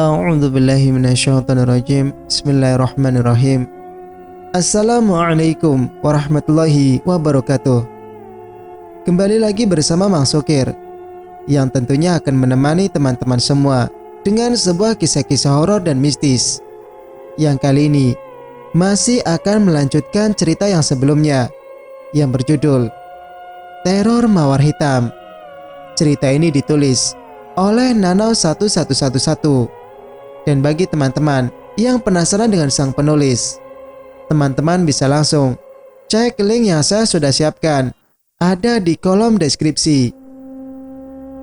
A'udzu billahi minasyaitonir rajim. Bismillahirrahmanirrahim. Assalamualaikum warahmatullahi wabarakatuh. Kembali lagi bersama Mang Sokir, yang tentunya akan menemani teman-teman semua dengan sebuah kisah-kisah horor dan mistis. Yang kali ini masih akan melanjutkan cerita yang sebelumnya, yang berjudul Teror Mawar Hitam. Cerita ini ditulis oleh Nanau1111. Dan bagi teman-teman yang penasaran dengan sang penulis, teman-teman bisa langsung cek link yang saya sudah siapkan, ada di kolom deskripsi.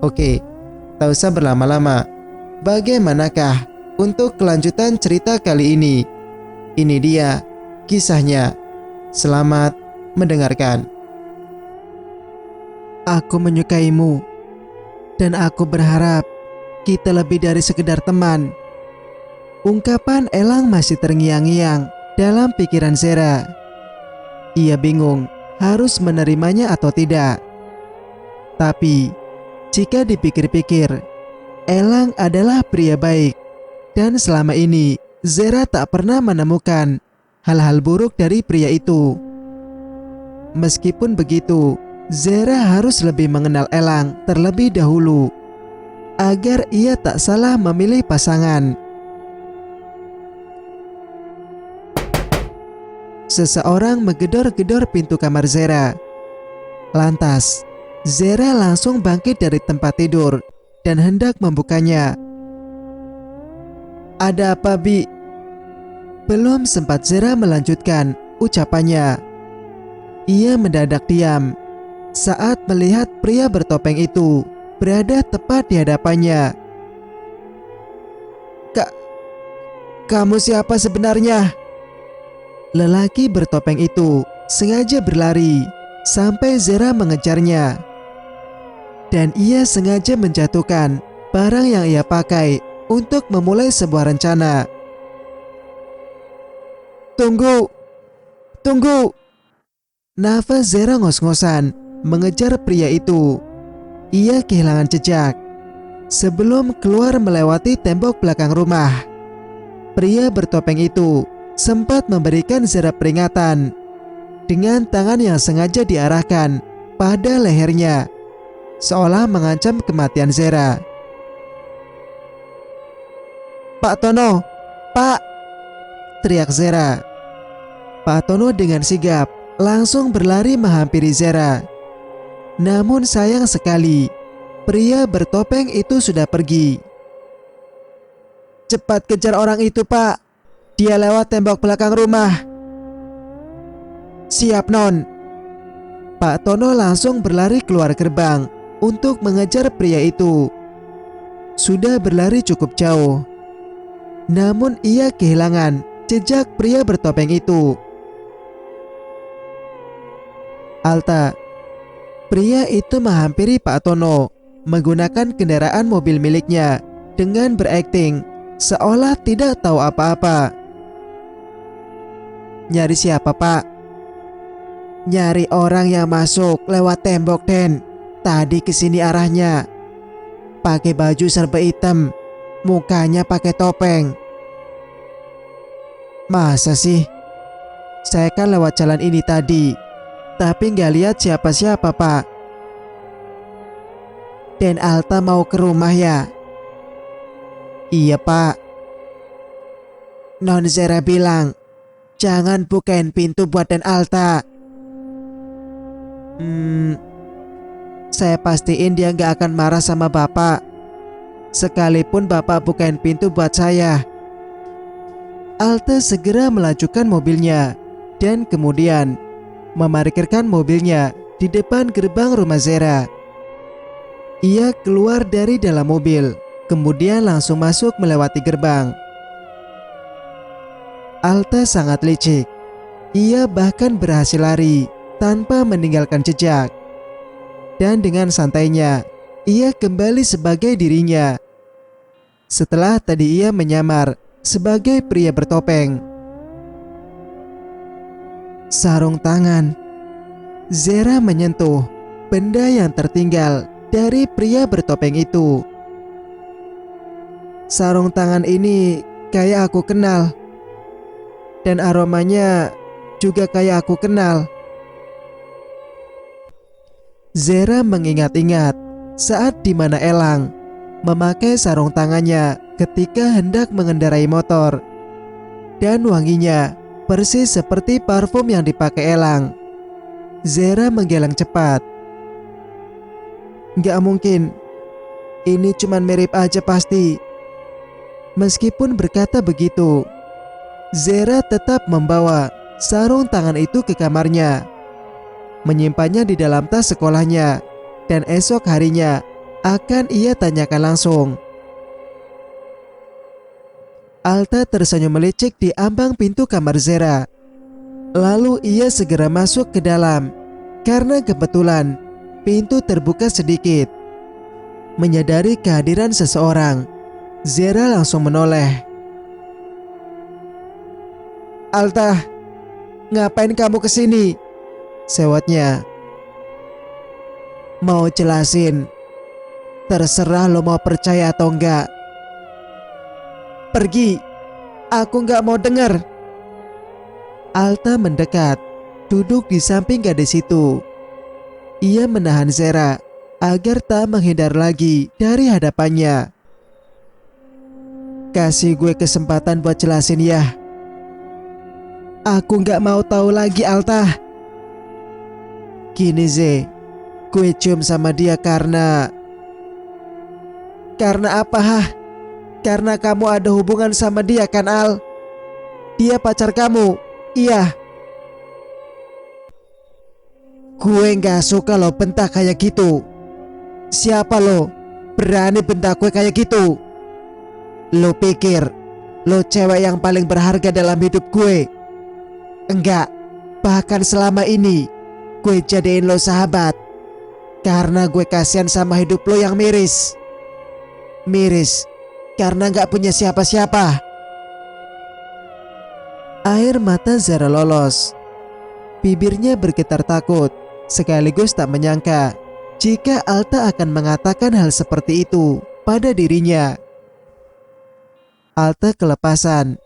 Oke, tak usah berlama-lama. Bagaimanakah untuk kelanjutan cerita kali ini? Ini dia kisahnya. Selamat mendengarkan. Aku menyukaimu, dan aku berharap kita lebih dari sekedar teman. Ungkapan Elang masih terngiang-ngiang dalam pikiran Zera. Ia bingung harus menerimanya atau tidak. Tapi jika dipikir-pikir, Elang adalah pria baik, dan selama ini Zera tak pernah menemukan hal-hal buruk dari pria itu. Meskipun begitu, Zera harus lebih mengenal Elang terlebih dahulu agar ia tak salah memilih pasangan. Seseorang menggedor-gedor pintu kamar Zera. Lantas, Zera langsung bangkit dari tempat tidur dan hendak membukanya. "Ada apa, Bi?" Belum sempat Zera melanjutkan ucapannya, ia mendadak diam saat melihat pria bertopeng itu berada tepat di hadapannya. Kamu siapa sebenarnya?" Lelaki bertopeng itu sengaja berlari sampai Zera mengejarnya, dan ia sengaja menjatuhkan barang yang ia pakai untuk memulai sebuah rencana. Tunggu! Nafas Zera ngos-ngosan mengejar pria itu. Ia kehilangan jejak sebelum keluar melewati tembok belakang rumah. Pria bertopeng itu sempat memberikan Zera peringatan dengan tangan yang sengaja diarahkan pada lehernya, seolah mengancam kematian Zera. "Pak Tono, Pak!" teriak Zera. Pak Tono dengan sigap langsung berlari menghampiri Zera. Namun sayang sekali, pria bertopeng itu sudah pergi. "Cepat kejar orang itu, Pak. Dia lewat tembok belakang rumah." "Siap, Non." Pak Tono langsung berlari keluar gerbang untuk mengejar pria itu. Sudah berlari cukup jauh, namun ia kehilangan jejak pria bertopeng itu. "Alta." Pria itu menghampiri Pak Tono menggunakan kendaraan mobil miliknya dengan berakting seolah tidak tahu apa-apa. "Nyari siapa, Pak?" "Nyari orang yang masuk lewat tembok, Den. Tadi kesini arahnya. Pakai baju serba hitam, mukanya pakai topeng." "Masa sih? Saya kan lewat jalan ini tadi, tapi nggak lihat siapa-siapa, Pak." "Den Alta mau ke rumah ya?" "Iya, Pak. Non Zera bilang jangan bukain pintu buat Den Alta." Saya pastiin dia nggak akan marah sama Bapak, sekalipun Bapak bukain pintu buat saya." Alta segera melajukan mobilnya dan kemudian memarkirkan mobilnya di depan gerbang rumah Zera. Ia keluar dari dalam mobil, kemudian langsung masuk melewati gerbang. Alta sangat licik. Ia bahkan berhasil lari tanpa meninggalkan jejak. Dan dengan santainya, ia kembali sebagai dirinya. Setelah tadi ia menyamar sebagai pria bertopeng. Sarung tangan. Zera menyentuh benda yang tertinggal dari pria bertopeng itu. Sarung tangan ini kayak aku kenal. Dan aromanya juga kayak aku kenal. Zera mengingat-ingat saat dimana Elang memakai sarung tangannya ketika hendak mengendarai motor. Dan wanginya persis seperti parfum yang dipakai Elang. Zera menggeleng cepat. Gak mungkin, ini cuman mirip aja pasti. Meskipun berkata begitu, Zera tetap membawa sarung tangan itu ke kamarnya, menyimpannya di dalam tas sekolahnya, dan esok harinya akan ia tanyakan langsung. Alta tersenyum melicik di ambang pintu kamar Zera. Lalu ia segera masuk ke dalam, karena kebetulan pintu terbuka sedikit. Menyadari kehadiran seseorang, Zera langsung menoleh. Alta, ngapain kamu kesini? Sewotnya. Mau jelasin, terserah lo mau percaya atau enggak. Pergi, aku enggak mau dengar. Alta mendekat, duduk di samping gadis itu. Ia menahan Zera agar tak menghindar lagi dari hadapannya. Kasih gue kesempatan buat jelasin ya. Aku gak mau tahu lagi Alta. Gini Z, gue cium sama dia karena apa hah? Karena kamu ada hubungan sama dia kan Al? Dia pacar kamu, iya. Gue gak suka lo bentak kayak gitu. Siapa lo berani bentak gue kayak gitu? Lo pikir lo cewek yang paling berharga dalam hidup gue? Enggak, bahkan selama ini gue jadiin lo sahabat karena gue kasihan sama hidup lo yang miris. Miris karena gak punya siapa-siapa. Air mata Zara lolos. Bibirnya bergetar takut, sekaligus tak menyangka jika Alta akan mengatakan hal seperti itu pada dirinya. Alta kelepasan.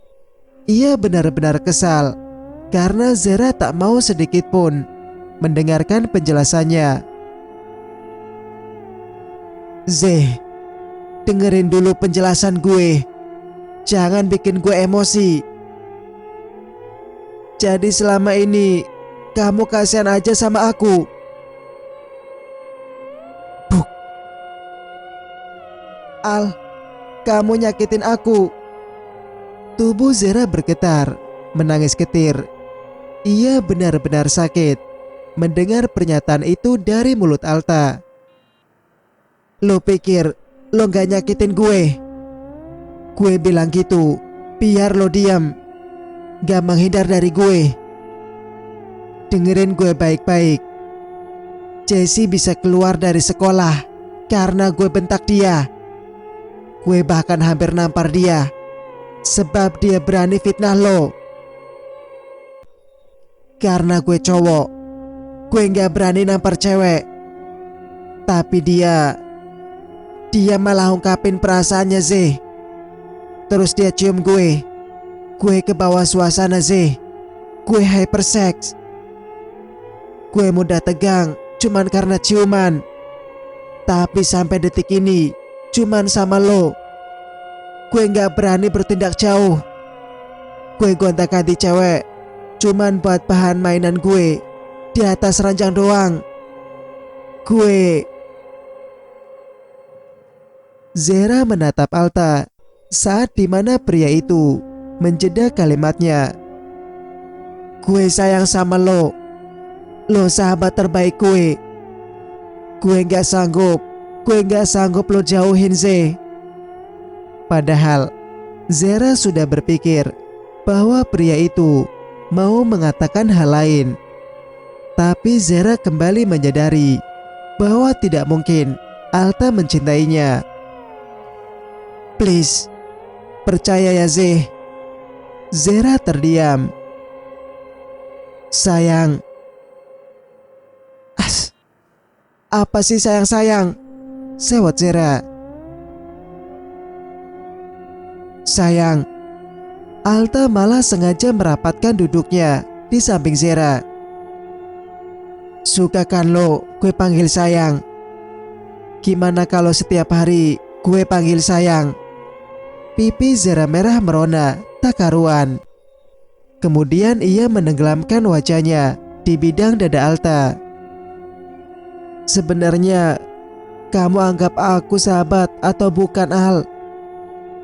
Ia benar-benar kesal karena Zara tak mau sedikit pun mendengarkan penjelasannya. Dengerin dulu penjelasan gue. Jangan bikin gue emosi. Jadi selama ini kamu kasihan aja sama aku. Buk. Al, kamu nyakitin aku. Tubuh Zara bergetar, menangis getir. Ia benar-benar sakit mendengar pernyataan itu dari mulut Alta. Lo pikir lo gak nyakitin gue? Gue bilang gitu biar lo diam, gak menghindar dari gue. Dengerin gue baik-baik. Jessie bisa keluar dari sekolah karena gue bentak dia. Gue bahkan hampir nampar dia sebab dia berani fitnah lo. Karena gue cowok, gue gak berani nampar cewek. Tapi dia malah ungkapin perasaannya Z. Terus dia cium gue. Gue ke bawah suasana Z. Gue hypersex. Gue mudah tegang cuman karena ciuman. Tapi sampai detik ini cuman sama lo. Gue gak berani bertindak jauh. Gue gonta-ganti cewek cuman buat bahan mainan gue di atas ranjang doang. Zera menatap Alta saat dimana pria itu menjeda kalimatnya. Gue sayang sama lo. Lo sahabat terbaik gue. Gue gak sanggup lo jauhin Z. Padahal Zera sudah berpikir bahwa pria itu mau mengatakan hal lain. Tapi Zera kembali menyadari bahwa tidak mungkin Alta mencintainya. Please, percaya ya Z. Zera terdiam. Sayang. Apa sih sayang-sayang? Sewot Zera. Sayang, Alta malah sengaja merapatkan duduknya di samping Zera. Suka kan lo gue panggil sayang? Gimana kalau setiap hari gue panggil sayang? Pipi Zera merah merona tak karuan. Kemudian ia menenggelamkan wajahnya di bidang dada Alta. Sebenarnya kamu anggap aku sahabat atau bukan, Al?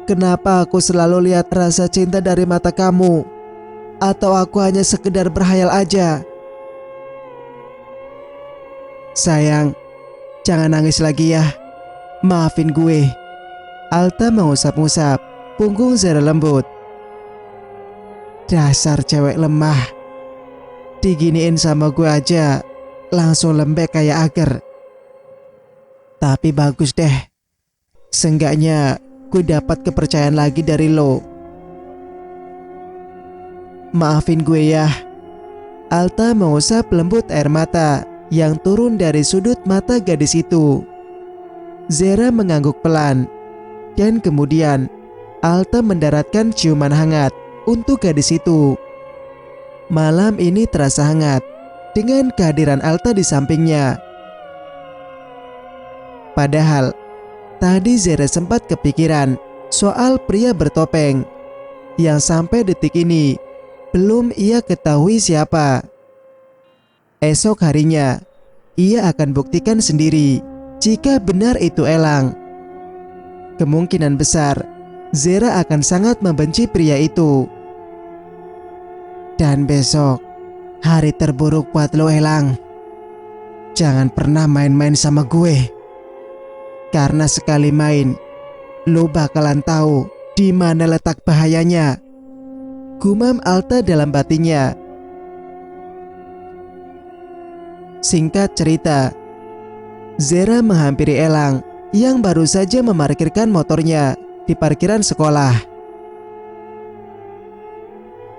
Kenapa aku selalu lihat rasa cinta dari mata kamu? Atau aku hanya sekedar berhayal aja? Sayang, jangan nangis lagi ya. Maafin gue. Alta mengusap-usap punggung Zera lembut. Dasar cewek lemah. Diginiin sama gue aja langsung lembek kayak agar. Tapi bagus deh. Seenggaknya gue dapat kepercayaan lagi dari lo. Maafin gue ya. Alta mengusap lembut air mata yang turun dari sudut mata gadis itu. Zera mengangguk pelan. Dan kemudian Alta mendaratkan ciuman hangat untuk gadis itu. Malam ini terasa hangat dengan kehadiran Alta di sampingnya. Padahal tadi Zera sempat kepikiran soal pria bertopeng yang sampai detik ini belum ia ketahui siapa. Esok harinya ia akan buktikan sendiri jika benar itu Elang. Kemungkinan besar Zera akan sangat membenci pria itu. Dan besok hari terburuk buat lo, Elang. Jangan pernah main-main sama gue. Karena sekali main, lo bakalan tahu di mana letak bahayanya. Gumam Alta dalam batinnya. Singkat cerita, Zera menghampiri Elang yang baru saja memarkirkan motornya di parkiran sekolah.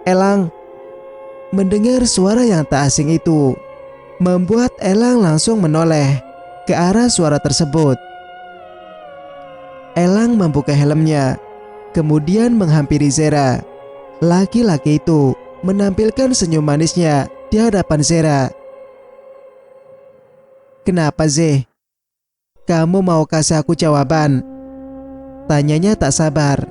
Elang, mendengar suara yang tak asing itu, membuat Elang langsung menoleh ke arah suara tersebut. Elang membuka helmnya, kemudian menghampiri Zera. Laki-laki itu menampilkan senyum manisnya di hadapan Zera. Kenapa, Zeh? Kamu mau kasih aku jawaban? Tanyanya tak sabar.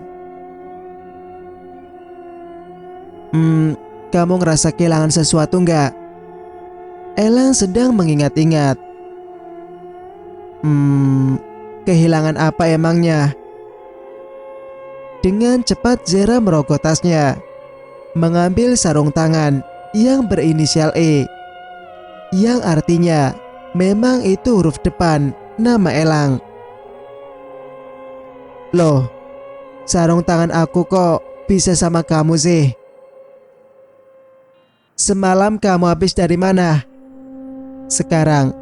Kamu ngerasa kehilangan sesuatu nggak? Elang sedang mengingat-ingat. Kehilangan apa emangnya? Dengan cepat Zera merogoh tasnya, mengambil sarung tangan yang berinisial E, yang artinya memang itu huruf depan nama Elang. Loh, sarung tangan aku kok bisa sama kamu sih? Semalam kamu habis dari mana? Sekarang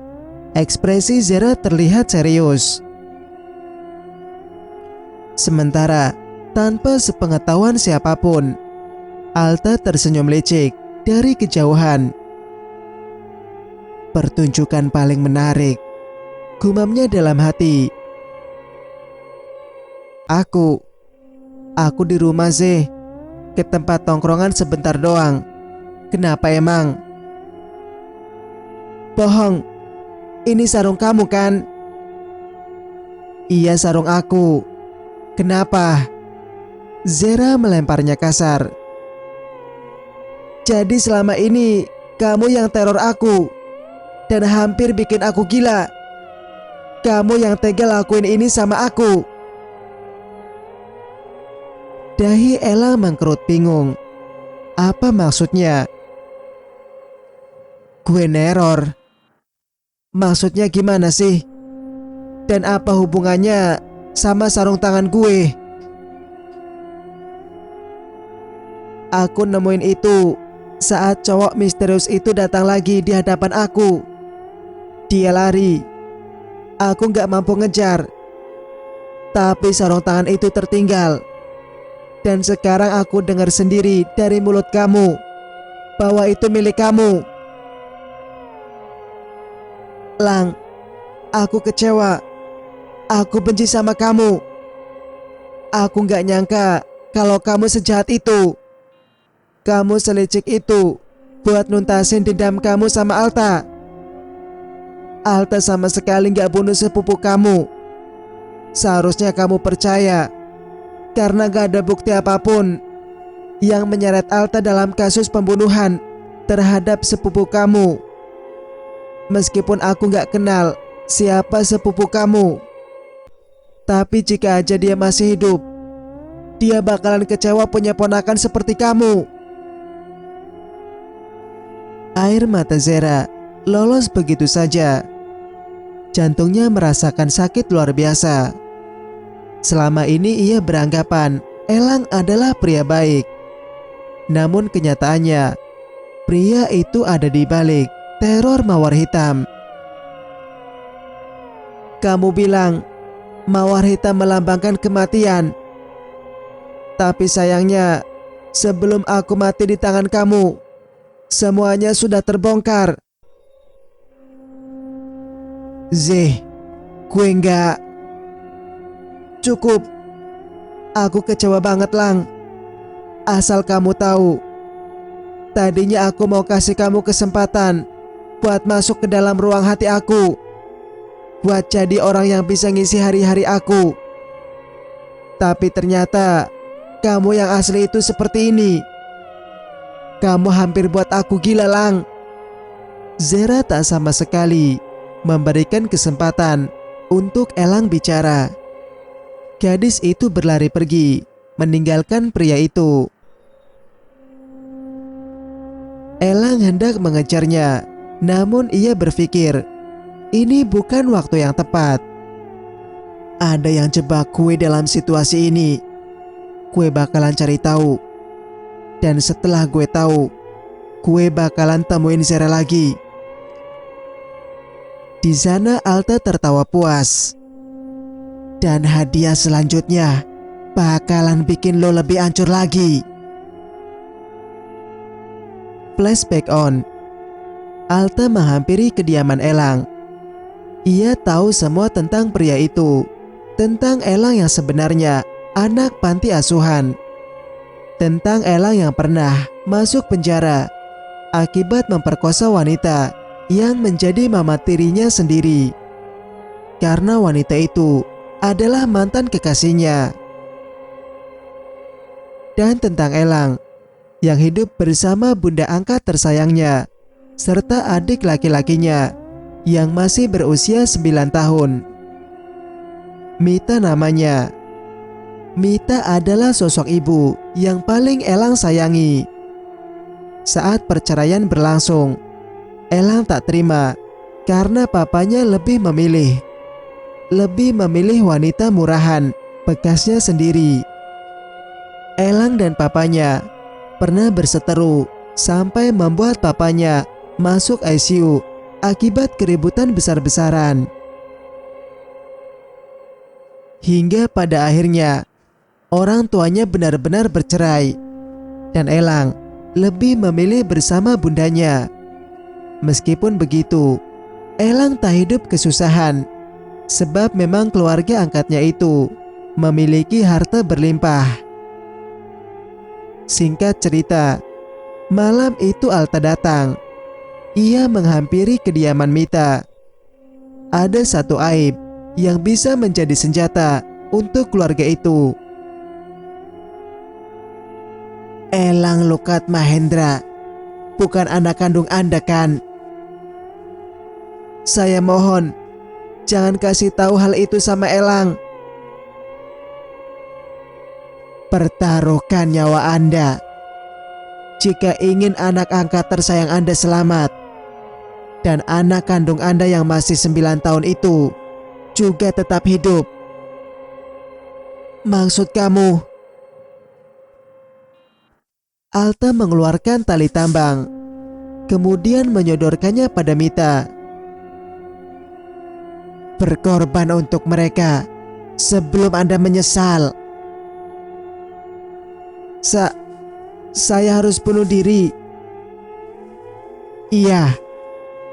ekspresi Zera terlihat serius. Sementara tanpa sepengetahuan siapapun, Alta tersenyum lecek dari kejauhan. Pertunjukan paling menarik, gumamnya dalam hati. Aku di rumah Zeh, ke tempat tongkrongan sebentar doang. Kenapa emang? Bohong, ini sarung kamu kan? Iya, sarung aku. Kenapa? Zera melemparnya kasar. Jadi selama ini kamu yang teror aku dan hampir bikin aku gila. Kamu yang tega lakuin ini sama aku. Dahi Elang mengkerut bingung. Apa maksudnya? Gue neror. Maksudnya gimana sih? Dan apa hubungannya sama sarung tangan gue? Aku nemuin itu saat cowok misterius itu datang lagi di hadapan aku. Dia lari. Aku gak mampu ngejar. Tapi sarung tangan itu tertinggal. Dan sekarang aku dengar sendiri dari mulut kamu bahwa itu milik kamu. Lang, aku kecewa. Aku benci sama kamu. Aku gak nyangka kalau kamu sejahat itu. Kamu selicik itu buat nuntasin dendam kamu sama Alta. Alta sama sekali gak bunuh sepupu kamu. Seharusnya kamu percaya, karena gak ada bukti apapun yang menyeret Alta dalam kasus pembunuhan terhadap sepupu kamu. Meskipun aku gak kenal siapa sepupu kamu, tapi jika aja dia masih hidup, dia bakalan kecewa punya ponakan seperti kamu. Air mata Zera lolos begitu saja. Jantungnya merasakan sakit luar biasa. Selama ini ia beranggapan Elang adalah pria baik. Namun kenyataannya, pria itu ada di balik teror mawar hitam. Kamu bilang mawar hitam melambangkan kematian. Tapi sayangnya, sebelum aku mati di tangan kamu, semuanya sudah terbongkar. Gue enggak. Cukup. Aku kecewa banget, Lang. Asal kamu tahu, tadinya aku mau kasih kamu kesempatan buat masuk ke dalam ruang hati aku, buat jadi orang yang bisa ngisi hari-hari aku. Tapi ternyata kamu yang asli itu seperti ini. Kamu hampir buat aku gila, Lang. Zera tak sama sekali memberikan kesempatan untuk Elang bicara. Gadis itu berlari pergi, meninggalkan pria itu. Elang hendak mengejarnya, namun ia berpikir, ini bukan waktu yang tepat. Ada yang jebak gue dalam situasi ini. Gue bakalan cari tahu. Dan setelah gue tahu, gue bakalan temuin Zera lagi. Di sana Alta tertawa puas. Dan hadiah selanjutnya bakalan bikin lo lebih hancur lagi. Flashback on. Alta menghampiri kediaman Elang. Ia tahu semua tentang pria itu, tentang Elang yang sebenarnya anak panti asuhan, tentang Elang yang pernah masuk penjara akibat memperkosa wanita yang menjadi mama tirinya sendiri, karena wanita itu adalah mantan kekasihnya. Dan tentang Elang yang hidup bersama bunda angkat tersayangnya serta adik laki-lakinya yang masih berusia 9 tahun. Mita namanya. Mita adalah sosok ibu yang paling Elang sayangi. Saat perceraian berlangsung, Elang tak terima karena papanya lebih memilih wanita murahan bekasnya sendiri. Elang dan papanya pernah berseteru sampai membuat papanya masuk ICU akibat keributan besar-besaran. Hingga pada akhirnya orang tuanya benar-benar bercerai dan Elang lebih memilih bersama bundanya. Meskipun begitu, Elang tak hidup kesusahan sebab memang keluarga angkatnya itu memiliki harta berlimpah. Singkat cerita, malam itu Alta datang. Ia menghampiri kediaman Mita. Ada satu aib yang bisa menjadi senjata untuk keluarga itu. Elang Lukat Mahendra bukan anak kandung Anda kan? Saya mohon, jangan kasih tahu hal itu sama Elang. Pertaruhkan nyawa Anda jika ingin anak angkat tersayang Anda selamat. Dan anak kandung Anda yang masih 9 tahun itu juga tetap hidup. Maksud kamu? Alta mengeluarkan tali tambang, kemudian menyodorkannya pada Mita. Berkorban untuk mereka sebelum Anda menyesal. Saya harus bunuh diri. Iya.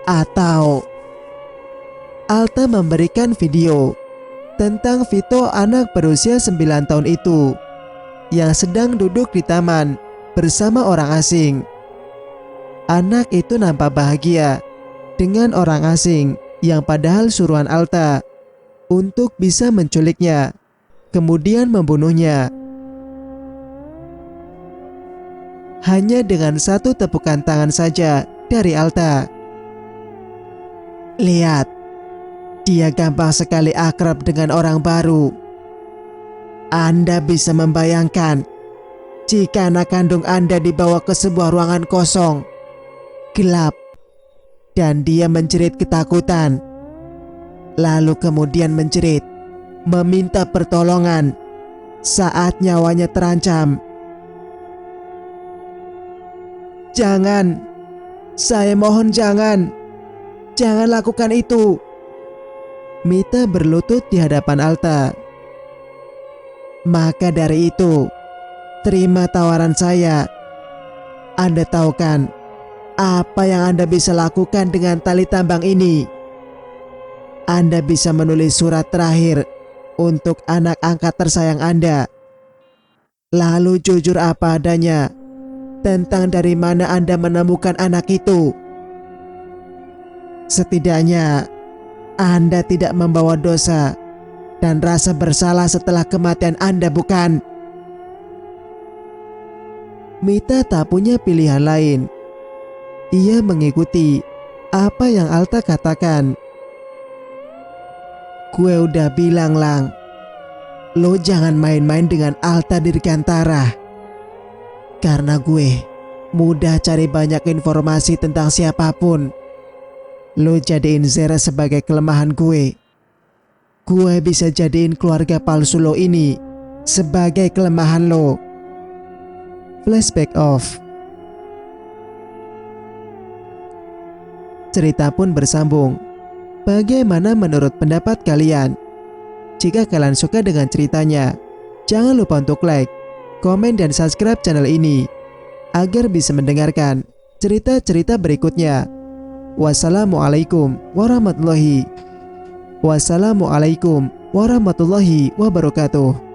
Atau Alta memberikan video tentang Vito, anak berusia 9 tahun itu yang sedang duduk di taman bersama orang asing. Anak itu nampak bahagia dengan orang asing yang padahal suruhan Alta untuk bisa menculiknya, kemudian membunuhnya. Hanya dengan satu tepukan tangan saja dari Alta. Lihat, dia gampang sekali akrab dengan orang baru. Anda bisa membayangkan jika anak kandung Anda dibawa ke sebuah ruangan kosong, gelap, dan dia menjerit ketakutan. Lalu kemudian menjerit, meminta pertolongan saat nyawanya terancam. Jangan, saya mohon jangan lakukan itu. Mita berlutut di hadapan Alta. Maka dari itu, terima tawaran saya. Anda tahu kan apa yang Anda bisa lakukan dengan tali tambang ini? Anda bisa menulis surat terakhir untuk anak angkat tersayang Anda. Lalu jujur apa adanya tentang dari mana Anda menemukan anak itu. Setidaknya Anda tidak membawa dosa dan rasa bersalah setelah kematian Anda, bukan? Mita tak punya pilihan lain. Ia mengikuti apa yang Alta katakan. Gue udah bilang, Lang, lo jangan main-main dengan Alta Dirgantara. Karena gue mudah cari banyak informasi tentang siapapun. Lo jadiin Zera sebagai kelemahan gue. Gue bisa jadiin keluarga palsu lo ini sebagai kelemahan lo. Flashback off. Cerita pun bersambung. Bagaimana menurut pendapat kalian? Jika kalian suka dengan ceritanya, jangan lupa untuk like, komen, dan subscribe channel ini agar bisa mendengarkan cerita-cerita berikutnya. Wassalamualaikum warahmatullahi wabarakatuh.